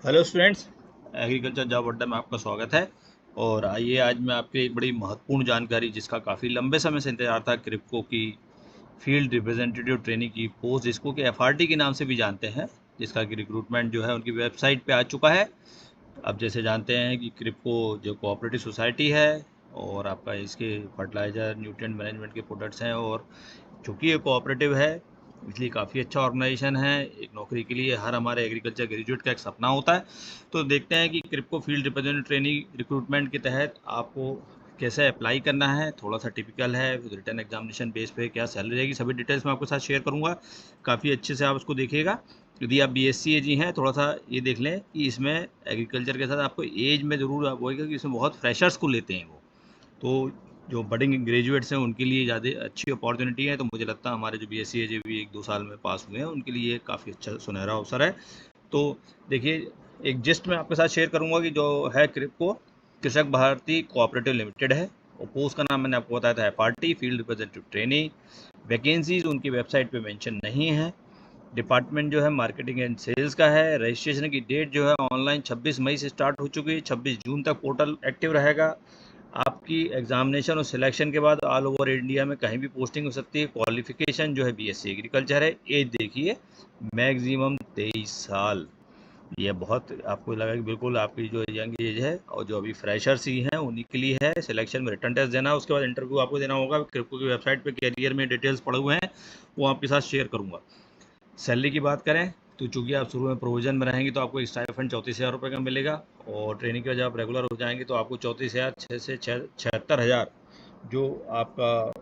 Hello students, agriculture job अड्डा में आपका स्वागत है। और आइए आज मैं आपके एक बड़ी महत्वपूर्ण जानकारी जिसका काफ़ी लंबे समय से इंतजार था, क्रिप्को की फील्ड रिप्रेजेंटेटिव ट्रेनिंग की पोस्ट, जिसको कि एफआरटी के नाम से भी जानते हैं, जिसका कि रिक्रूटमेंट जो है उनकी वेबसाइट पे आ चुका है। अब जैसे जानते हैं कि क्रिप्को जो कोऑपरेटिव सोसाइटी है और आपका इसके फर्टिलाइज़र न्यूट्रिएंट मैनेजमेंट के प्रोडक्ट्स हैं, और चूँकि ये कोऑपरेटिव है इसलिए काफ़ी अच्छा ऑर्गेनाइजेशन है। एक नौकरी के लिए हर हमारे एग्रीकल्चर ग्रेजुएट का एक सपना होता है। तो देखते हैं कि Kribhco field representative training recruitment के तहत आपको कैसे अप्लाई करना है। थोड़ा सा टिपिकल है, रिटर्न एग्जामिनेशन बेस पे क्या सैलरी रहेगी, सभी डिटेल्स मैं आपके साथ शेयर करूँगा। काफ़ी अच्छे से आप उसको देखिएगा। यदि आप बीएससी एजी हैं, थोड़ा सा ये देख लें कि इसमें एग्रीकल्चर के साथ आपको एज में ज़रूर आप होएगा कि इसमें बहुत फ्रेशर्स को लेते हैं वो। तो जो बडिंग ग्रेजुएट्स हैं उनके लिए ज़्यादा अच्छी अपॉर्चुनिटी है। तो मुझे लगता है हमारे जो बीएससी एजे भी 1-2 साल में पास हुए हैं उनके लिए काफ़ी अच्छा सुनहरा अवसर है। तो देखिए, एक जिस्ट में आपके साथ शेयर करूंगा कि जो है क्रिप्को कृषक भारती कोऑपरेटिव लिमिटेड है, और पोस्ट का नाम मैंने आपको बताया था FRT field representative training. Vacancies उनकी वेबसाइट पे मेंशन नहीं है। डिपार्टमेंट जो है मार्केटिंग एंड सेल्स का है। रजिस्ट्रेशन की डेट जो है ऑनलाइन 26 मई से स्टार्ट हो चुकी है, 26 जून तक पोर्टल एक्टिव रहेगा। आपकी एग्जामिनेशन और सिलेक्शन के बाद ऑल ओवर इंडिया में कहीं भी पोस्टिंग हो सकती है। क्वालिफिकेशन जो है बीएससी एग्रीकल्चर है। एज देखिए, मैक्सिमम 23 साल। ये बहुत आपको लगा कि बिल्कुल आपकी जो यंग एज है, और जो अभी फ्रेशर्स ही हैं उन्हीं के लिए है। सिलेक्शन में रिटर्न टेस्ट देना, उसके बाद इंटरव्यू आपको देना होगा। क्रिप्को की वेबसाइट पे कैरियर में डिटेल्स पड़े हुए हैं, वो आपके साथ शेयर करूँगा। सैलरी की बात करें तो चूँकि आप शुरू में प्रोविज़न में रहेंगे तो आपको एक स्टाइपेंड 34,000 रुपये का मिलेगा। और ट्रेनिंग के बाद जब आप रेगुलर हो जाएंगे तो आपको 34,000 से 76,000 जो आपका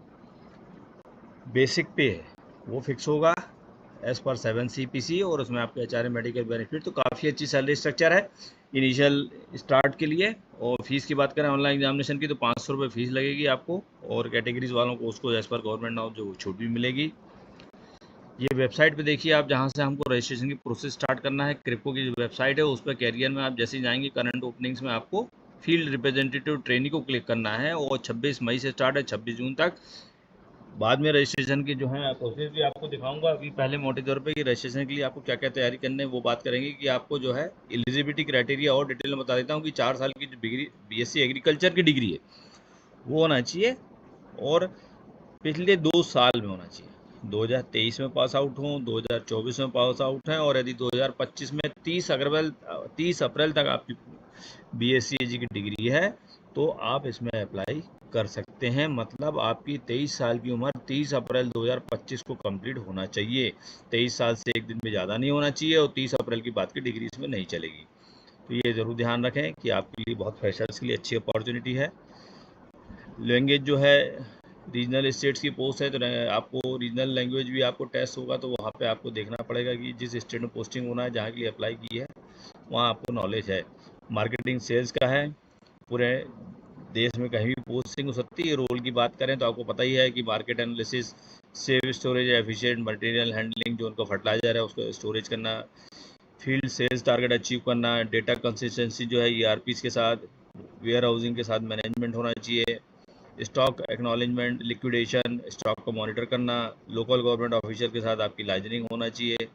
बेसिक पे है वो फिक्स होगा एज़ पर 7 CPC। और उसमें आपके HRA मेडिकल बेनिफिट, तो काफ़ी अच्छी सैलरी स्ट्रक्चर है इनिशियल स्टार्ट के लिए। और फीस की बात करें ऑनलाइन एग्जामिनेशन की तो 500 रुपये फीस लगेगी आपको, और कैटेगरीज वालों को उसको एज़ पर गवर्नमेंट नॉर्म जो छूट भी मिलेगी। ये वेबसाइट पे देखिए आप, जहाँ से हमको रजिस्ट्रेशन की प्रोसेस स्टार्ट करना है। क्रिप्को की जो वेबसाइट है उस पर कैरियर में आप जैसे ही जाएंगे, करंट ओपनिंग्स में आपको फील्ड रिप्रेजेंटेटिव ट्रेनिंग को क्लिक करना है, और 26 मई से स्टार्ट है 26 जून तक। बाद में रजिस्ट्रेशन की जो है प्रोसेस भी आपको दिखाऊंगा। अभी पहले मोटे तौर पे कि रजिस्ट्रेशन के लिए आपको क्या क्या तैयारी करनी है वो बात करेंगे। कि आपको जो है एलिजिबिलिटी क्राइटेरिया और डिटेल में बता देता हूँ कि 4 साल की जो डिग्री बीएससी एग्रीकल्चर की डिग्री है वो होना चाहिए, और पिछले 2 साल में होना चाहिए। 2023 में पास आउट हों, 2024 में पास आउट हैं, और यदि 2025 में 30 अप्रैल तक आपकी BSc की डिग्री है तो आप इसमें अप्लाई कर सकते हैं। मतलब आपकी 23 साल की उम्र 30 अप्रैल 2025 को कंप्लीट होना चाहिए। 23 साल से एक दिन भी ज़्यादा नहीं होना चाहिए, और 30 अप्रैल की बात की डिग्री इसमें नहीं चलेगी। तो ये ज़रूर ध्यान रखें कि आपके लिए बहुत फ्रेशर्स के लिए अच्छी अपॉर्चुनिटी है। लैंग्वेज जो है रीजनल स्टेट्स की पोस्ट है, तो आपको रीजनल लैंग्वेज भी आपको टेस्ट होगा, तो वहाँ पे आपको देखना पड़ेगा कि जिस स्टेट में पोस्टिंग होना है, जहाँ के लिए अप्लाई की है वहाँ आपको नॉलेज है। मार्केटिंग सेल्स का है। पूरे देश में कहीं भी पोस्टिंग हो सकती है। रोल की बात करें तो आपको पता ही है कि market analysis, save storage, efficient material handling, जो उनका फर्टिलाइजर है उसको स्टोरेज करना, फील्ड सेल्स टारगेट अचीव करना, डेटा कंसिस्टेंसी जो है ERPs के साथ, वेयर हाउसिंग के साथ मैनेजमेंट होना चाहिए, स्टॉक एक्नॉलेजमेंट, लिक्विडेशन, स्टॉक को मॉनिटर करना, लोकल गवर्नमेंट ऑफिसर के साथ आपकी लाइजनिंग होना चाहिए,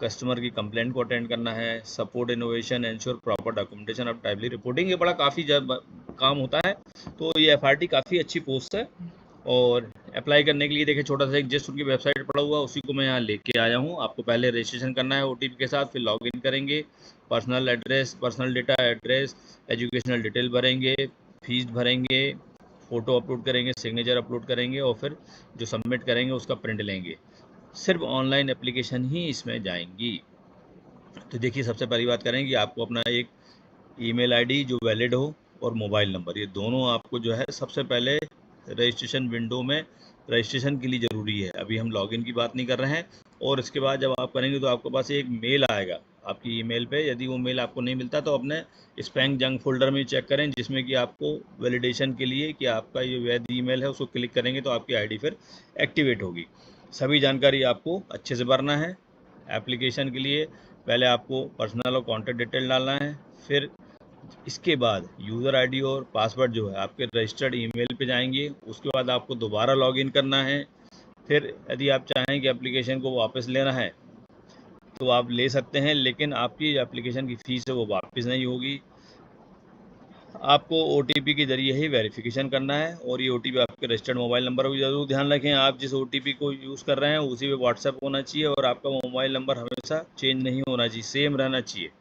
कस्टमर की कंप्लेंट को अटेंड करना है, support innovation, ensure proper documentation of timely reporting. ये बड़ा काफ़ी काम होता है। तो ये एफआरटी काफ़ी अच्छी पोस्ट है। और अप्लाई करने के लिए देखिए, छोटा सा एक जस्ट उनकी वेबसाइट पड़ा हुआ, उसी को मैं यहाँ लेके आया हूँ। आपको पहले रजिस्ट्रेशन करना है OTP के साथ, फिर लॉगिन करेंगे, personal address, personal data, address, educational detail भरेंगे, फीस भरेंगे, फ़ोटो अपलोड करेंगे, सिग्नेचर अपलोड करेंगे, और फिर जो सबमिट करेंगे उसका प्रिंट लेंगे। सिर्फ ऑनलाइन एप्लीकेशन ही इसमें जाएंगी। तो देखिए, सबसे पहली बात करें कि आपको अपना एक ईमेल आईडी जो वैलिड हो, और मोबाइल नंबर, ये दोनों आपको जो है सबसे पहले रजिस्ट्रेशन विंडो में रजिस्ट्रेशन के लिए ज़रूरी है। अभी हम लॉगिन की बात नहीं कर रहे हैं। और इसके बाद जब आप करेंगे तो आपके पास एक मेल आएगा आपकी ईमेल पे। यदि वो मेल आपको नहीं मिलता तो अपने स्पैम जंक फोल्डर में चेक करें, जिसमें कि आपको वैलिडेशन के लिए कि आपका ये वैध ईमेल है उसको क्लिक करेंगे तो आपकी आईडी फिर एक्टिवेट होगी। सभी जानकारी आपको अच्छे से भरना है। एप्लीकेशन के लिए पहले आपको पर्सनल और कॉन्टैक्ट डिटेल डालना है। फिर इसके बाद यूज़र आईडी और पासवर्ड जो है आपके रजिस्टर्ड ईमेल पे जाएंगे। उसके बाद आपको दोबारा लॉगिन करना है। फिर यदि आप चाहें कि एप्लीकेशन को वापस लेना है तो आप ले सकते हैं, लेकिन आपकी एप्लीकेशन की फ़ीस है वो वापस नहीं होगी। आपको OTP के ज़रिए ही वेरिफिकेशन करना है, और ये OTP आपके रजिस्टर्ड मोबाइल नंबर को ज़रूर ध्यान रखें। आप जिस OTP को यूज़ कर रहे हैं उसी पे व्हाट्सएप होना चाहिए, और आपका मोबाइल नंबर हमेशा चेंज नहीं होना चाहिए, सेम रहना चाहिए।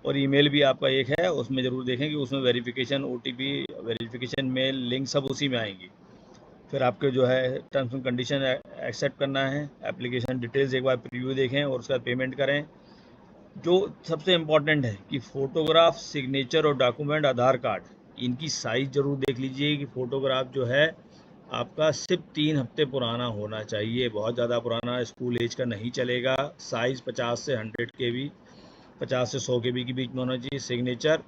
और ईमेल भी आपका एक है, उसमें ज़रूर देखें कि उसमें verification OTP, verification mail, link सब उसी में आएंगी। फिर आपके जो है टर्म्स एंड कंडीशन एक्सेप्ट करना है, एप्लीकेशन डिटेल्स एक बार प्रीव्यू देखें और उसका पेमेंट करें। जो सबसे इम्पॉर्टेंट है कि फ़ोटोग्राफ, सिग्नेचर और डॉक्यूमेंट, आधार कार्ड, इनकी साइज़ ज़रूर देख लीजिए कि फ़ोटोग्राफ जो है आपका सिर्फ 3 हफ्ते पुराना होना चाहिए, बहुत ज़्यादा पुराना स्कूल एज का नहीं चलेगा। साइज़ 50 से 100 KB, 50 से 100 KB के बीच में होना चाहिए। सिग्नेचर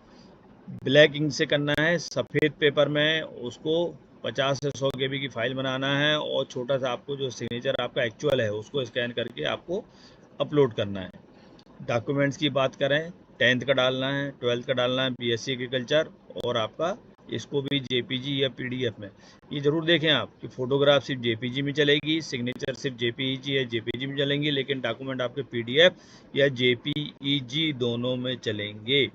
ब्लैक इंक से करना है, सफ़ेद पेपर में उसको 50 से 100 KB की फ़ाइल बनाना है, और छोटा सा आपको जो सिग्नेचर आपका एक्चुअल है उसको स्कैन करके आपको अपलोड करना है। डॉक्यूमेंट्स की बात करें, 10th का डालना है, 12th का डालना है, BSc एग्रीकल्चर, और आपका इसको भी JPG या PDF में। ये ज़रूर देखें आप कि फ़ोटोग्राफ सिर्फ JPG में चलेगी, सिग्नेचर सिर्फ JPEG या JPG में चलेंगी, लेकिन डॉक्यूमेंट आपके PDF या JPEG दोनों में चलेंगे।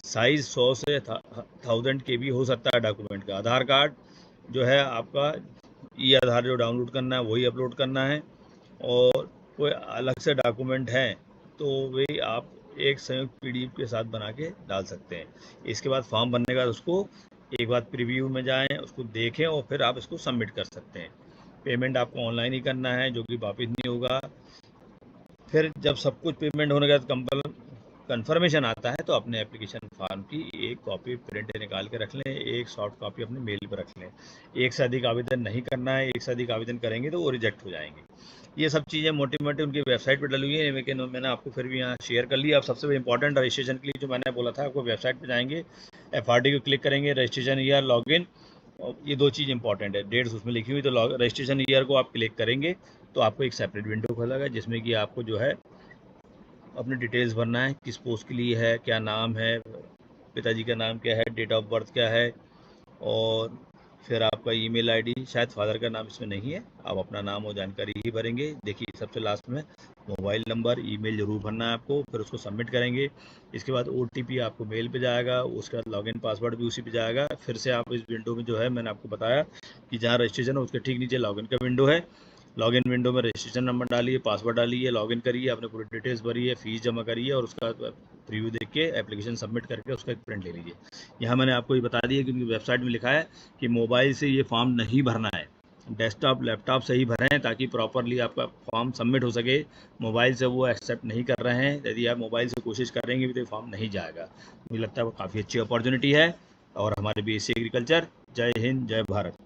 साइज़ 100 से 1000 KB हो सकता है डॉक्यूमेंट का। आधार कार्ड जो है आपका आधार जो डाउनलोड करना है वही अपलोड करना है, और कोई अलग से डॉक्यूमेंट है तो वही आप एक संयुक्त PDF के साथ बना के डाल सकते हैं। इसके बाद फॉर्म भरने का उसको एक बार प्रीव्यू में जाएं, उसको देखें, और फिर आप इसको सबमिट कर सकते हैं। पेमेंट आपको ऑनलाइन ही करना है, जो कि वापस नहीं होगा। फिर जब सब कुछ पेमेंट होने के बाद कन्फर्मेशन आता है तो अपने एप्लीकेशन फॉर्म की एक कॉपी प्रिंट निकाल के रख लें, एक सॉफ्ट कॉपी अपने मेल पर रख लें। एक से अधिक आवेदन नहीं करना है, एक से अधिक आवेदन करेंगे तो वो रिजेक्ट हो जाएंगे। ये सब चीज़ें मोटी मोटी उनकी वेबसाइट पर डली हुई है, लेकिन मैंने आपको फिर भी यहाँ शेयर कर लिया। अब सबसे इंपॉर्टेंट रजिस्ट्रेशन के लिए जो मैंने बोला था, आपको वेबसाइट पर जाएंगे, FRD को क्लिक करेंगे, रजिस्ट्रेशन ईयर, लॉगिन, और ये 2 चीज़ इंपॉर्टेंट है। डेट्स उसमें लिखी हुई, तो रजिस्ट्रेशन ईयर को आप क्लिक करेंगे तो आपको एक सेपरेट विंडो खुलेगा, जिसमें कि आपको जो है अपनी डिटेल्स भरना है, किस पोस्ट के लिए है, क्या नाम है, पिताजी का नाम क्या है, डेट ऑफ बर्थ क्या है, और फिर आपका ईमेल आईडी, शायद फादर का नाम इसमें नहीं है, आप अपना नाम और जानकारी ही भरेंगे। देखिए सबसे लास्ट में मोबाइल नंबर, ईमेल ज़रूर भरना है आपको, फिर उसको सबमिट करेंगे। इसके बाद OTP आपको मेल पे जाएगा, उसके बाद लॉगिन पासवर्ड भी उसी पे जाएगा। फिर से आप इस विंडो में जो है, मैंने आपको बताया कि जहाँ रजिस्ट्रेशन है उसके ठीक नीचे लॉगिन का विंडो है। लॉगिन विंडो में रजिस्ट्रेशन नंबर डालिए, पासवर्ड डालिए, लॉगिन करिए, आपने पूरी डिटेल्स भरी है, फीस जमा करिए, और उसका प्रीव्यू देख के एप्लीकेशन सबमिट करके उसका एक प्रिंट ले लीजिए। यहाँ मैंने आपको ये बता दिया कि उनकी वेबसाइट में लिखा है कि मोबाइल से ये फॉर्म नहीं भरना है, डेस्कटॉप लैपटॉप से ही भरें, ताकि प्रॉपरली आपका फॉर्म सबमिट हो सके। मोबाइल से वो एक्सेप्ट नहीं कर रहे हैं, यदि आप मोबाइल से कोशिश करेंगे भी तो फॉर्म नहीं जाएगा। मुझे लगता है वो काफ़ी अच्छी अपॉर्चुनिटी है। और हमारे BSc एग्रीकल्चर, जय हिंद, जय भारत।